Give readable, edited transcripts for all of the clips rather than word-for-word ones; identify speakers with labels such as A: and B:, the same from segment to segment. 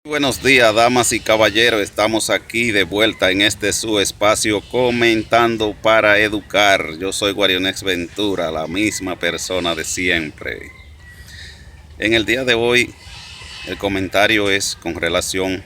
A: Buenos días, damas y caballeros. Estamos aquí de vuelta en este su espacio comentando para educar. Yo soy Guarionex Ventura, la misma persona de siempre. En el día de hoy, el comentario es con relación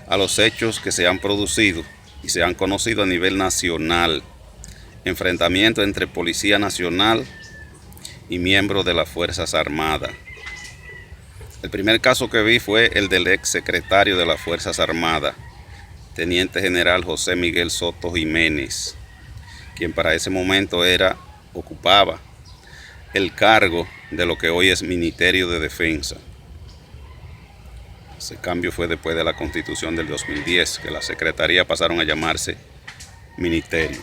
A: a los hechos que se han producido y se han conocido a nivel nacional. Enfrentamiento entre Policía Nacional y miembros de las Fuerzas Armadas. El primer caso que vi fue el del ex secretario de las Fuerzas Armadas, Teniente General José Miguel Soto Jiménez, quien para ese momento ocupaba el cargo de lo que hoy es Ministerio de Defensa. Ese cambio fue después de la Constitución del 2010, que la Secretaría pasaron a llamarse Ministerio.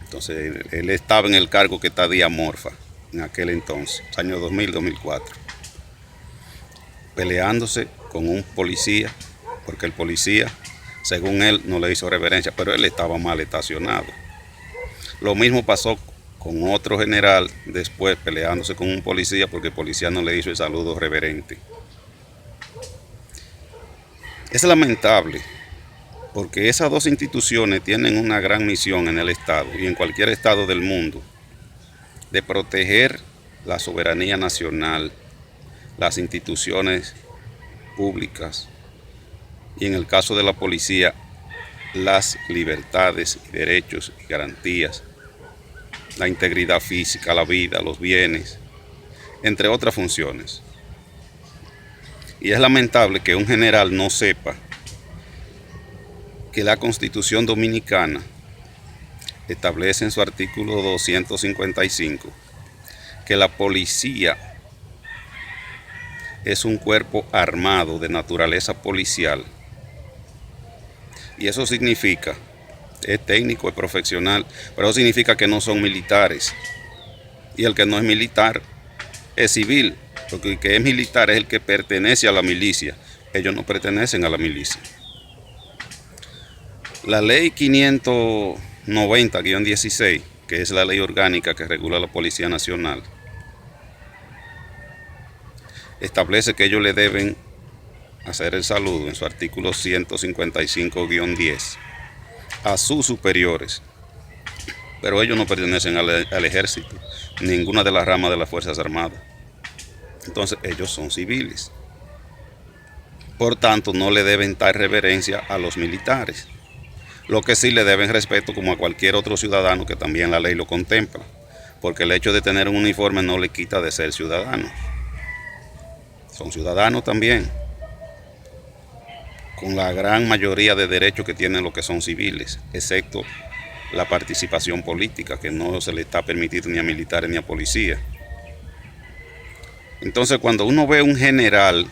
A: Entonces él estaba en el cargo que está diamorfa en aquel entonces, año 2000-2004. Peleándose con un policía, porque el policía, según él, no le hizo reverencia, pero él estaba mal estacionado. Lo mismo pasó con otro general, después peleándose con un policía, porque el policía no le hizo el saludo reverente. Es lamentable, porque esas dos instituciones tienen una gran misión en el Estado y en cualquier estado del mundo, de proteger la soberanía nacional, las instituciones públicas y, en el caso de la policía, las libertades y derechos y garantías, la integridad física, la vida, los bienes, entre otras funciones. Y es lamentable que un general no sepa que la Constitución Dominicana establece en su artículo 255 que la policía es un cuerpo armado de naturaleza policial, y eso significa, es técnico, es profesional, pero eso significa que no son militares, y el que no es militar es civil, porque el que es militar es el que pertenece a la milicia. Ellos no pertenecen a la milicia. La ley 590-16, que es la ley orgánica que regula la Policía Nacional, establece que ellos le deben hacer el saludo en su artículo 155-10 a sus superiores, pero ellos no pertenecen al ejército, ninguna de las ramas de las Fuerzas Armadas. Entonces ellos son civiles, por tanto no le deben dar reverencia a los militares, lo que sí le deben respeto como a cualquier otro ciudadano, que también la ley lo contempla, porque el hecho de tener un uniforme no le quita de ser ciudadano. Son ciudadanos también, con la gran mayoría de derechos que tienen los que son civiles, excepto la participación política, que no se le está permitido ni a militares ni a policías. Entonces, cuando uno ve un general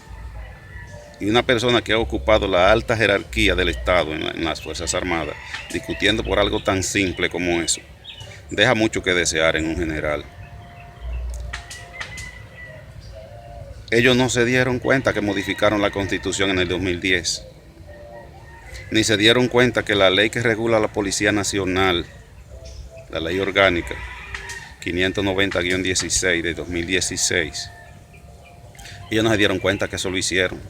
A: y una persona que ha ocupado la alta jerarquía del Estado en las Fuerzas Armadas, discutiendo por algo tan simple como eso, deja mucho que desear en un general. Ellos no se dieron cuenta que modificaron la Constitución en el 2010, ni se dieron cuenta que la ley que regula la Policía Nacional, la ley orgánica 590-16 de 2016, ellos no se dieron cuenta que eso lo hicieron.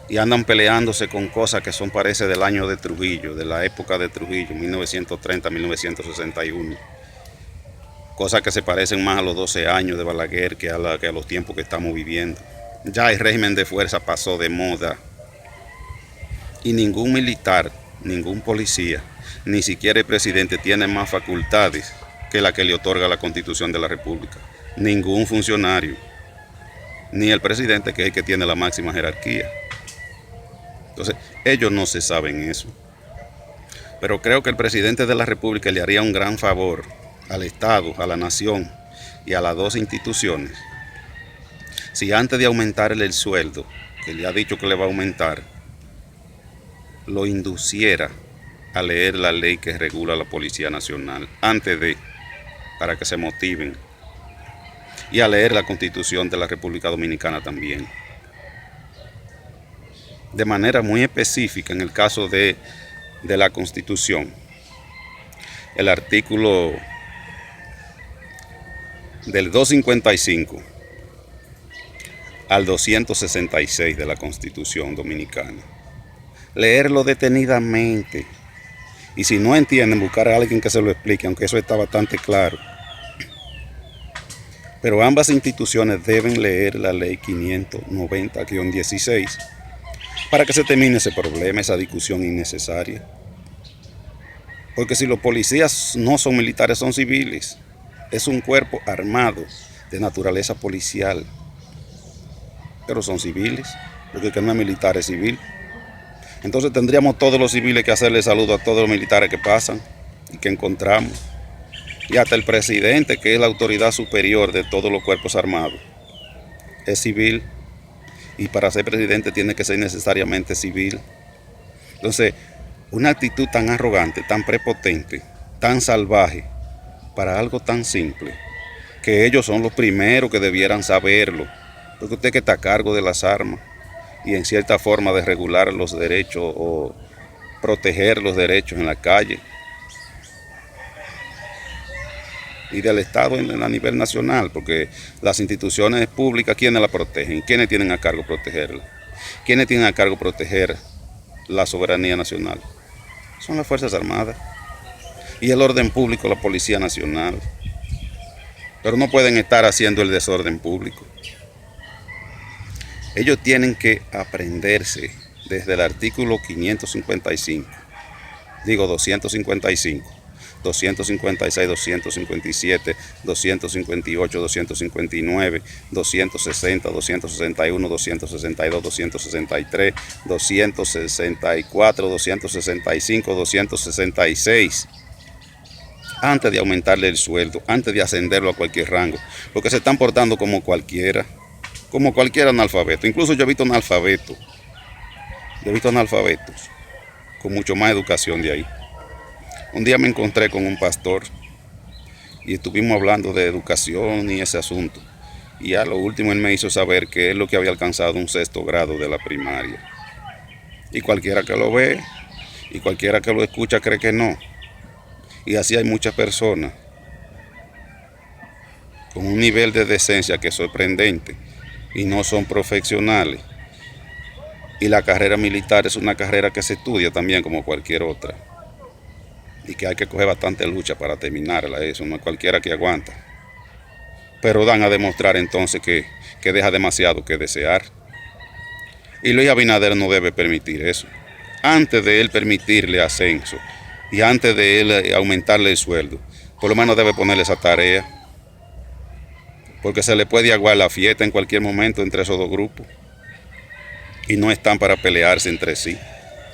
A: Y andan peleándose con cosas que son, parece, del año de Trujillo, de la época de Trujillo, 1930-1961. Cosas que se parecen más a los 12 años de Balaguer que a los tiempos que estamos viviendo. Ya el régimen de fuerza pasó de moda. Y ningún militar, ningún policía, ni siquiera el presidente tiene más facultades que la que le otorga la Constitución de la República. Ningún funcionario, ni el presidente, que es el que tiene la máxima jerarquía. Entonces, ellos no se saben eso. Pero creo que el presidente de la República le haría un gran favor al Estado, a la nación y a las dos instituciones, si antes de aumentarle el sueldo, que le ha dicho que le va a aumentar, lo induciera a leer la ley que regula la Policía Nacional para que se motiven, y a leer la Constitución de la República Dominicana también, de manera muy específica. En el caso de la Constitución, el artículo del 255 al 266 de la Constitución Dominicana. Leerlo detenidamente. Y si no entienden, buscar a alguien que se lo explique, aunque eso está bastante claro. Pero ambas instituciones deben leer la ley 590-16 para que se termine ese problema, esa discusión innecesaria. Porque si los policías no son militares, son civiles. Es un cuerpo armado de naturaleza policial. Pero son civiles, porque el que no es militar es civil. Entonces tendríamos todos los civiles que hacerle saludo a todos los militares que pasan y que encontramos. Y hasta el presidente, que es la autoridad superior de todos los cuerpos armados, es civil. Y para ser presidente tiene que ser necesariamente civil. Entonces, una actitud tan arrogante, tan prepotente, tan salvaje, para algo tan simple, que ellos son los primeros que debieran saberlo, porque usted que está a cargo de las armas y en cierta forma de regular los derechos o proteger los derechos en la calle y del Estado a nivel nacional, porque las instituciones públicas, ¿quiénes la protegen? ¿Quiénes tienen a cargo protegerla? ¿Quiénes tienen a cargo proteger la soberanía nacional? Son las Fuerzas Armadas y el orden público, la Policía Nacional. Pero no pueden estar haciendo el desorden público. Ellos tienen que aprenderse desde el artículo 555, 255, 256, 257, 258, 259, 260, 261, 262, 263, 264, 265, 266. Antes de aumentarle el sueldo, antes de ascenderlo a cualquier rango, porque se están portando como cualquier analfabeto. Incluso yo he visto analfabetos con mucho más educación de ahí. Un día me encontré con un pastor y estuvimos hablando de educación y ese asunto. Y a lo último él me hizo saber que es lo que había alcanzado un 6º grado de la primaria. Y cualquiera que lo ve y cualquiera que lo escucha cree que no. Y así hay muchas personas con un nivel de decencia que es sorprendente y no son profesionales. Y la carrera militar es una carrera que se estudia también como cualquier otra. Y que hay que coger bastante lucha para terminarla, eso no es cualquiera que aguanta. Pero dan a demostrar entonces que deja demasiado que desear. Y Luis Abinader no debe permitir eso. Antes de él permitirle ascenso y antes de él aumentarle el sueldo, por lo menos debe ponerle esa tarea. Porque se le puede aguar la fiesta en cualquier momento entre esos dos grupos. Y no están para pelearse entre sí,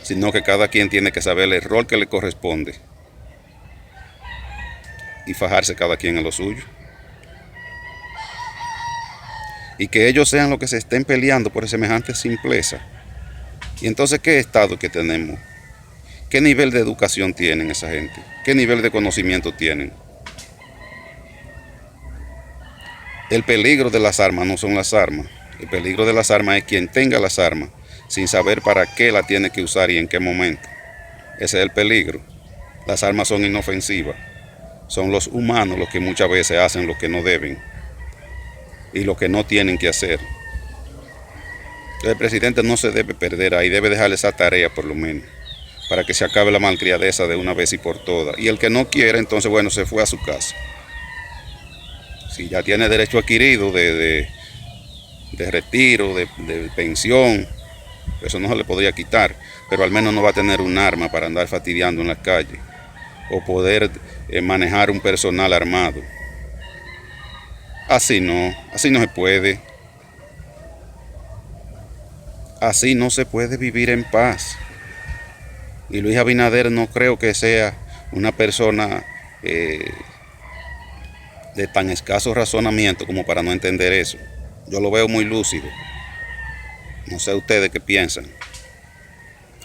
A: sino que cada quien tiene que saber el rol que le corresponde y fajarse cada quien en lo suyo. Y que ellos sean los que se estén peleando por semejante simpleza. Y entonces, ¿qué estado que tenemos? ¿Qué nivel de educación tienen esa gente? ¿Qué nivel de conocimiento tienen? El peligro de las armas no son las armas. El peligro de las armas es quien tenga las armas sin saber para qué la tiene que usar y en qué momento. Ese es el peligro. Las armas son inofensivas. Son los humanos los que muchas veces hacen lo que no deben y lo que no tienen que hacer. El presidente no se debe perder ahí, debe dejarle esa tarea por lo menos, para que se acabe la malcriadeza de una vez y por todas. Y el que no quiere, entonces, bueno, se fue a su casa. Si ya tiene derecho adquirido de retiro, de pensión, eso no se le podría quitar, pero al menos no va a tener un arma para andar fastidiando en la calle o poder manejar un personal armado. Así no se puede. Así no se puede vivir en paz. Y Luis Abinader no creo que sea una persona de tan escaso razonamiento como para no entender eso. Yo lo veo muy lúcido. No sé ustedes qué piensan.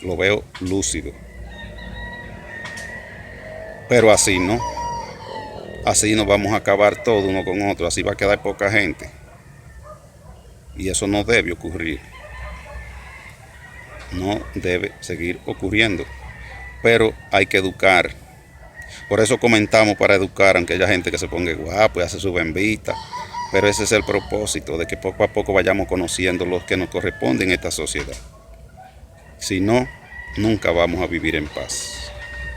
A: Lo veo lúcido. Pero así no. Así nos vamos a acabar todos uno con otro. Así va a quedar poca gente. Y eso no debe ocurrir. No debe seguir ocurriendo. Pero hay que educar. Por eso comentamos para educar, aunque haya gente que se ponga guapo y hace su bembita. Pero ese es el propósito, de que poco a poco vayamos conociendo los que nos corresponden en esta sociedad. Si no, nunca vamos a vivir en paz,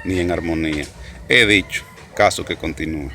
A: ni en armonía. He dicho, caso que continúe.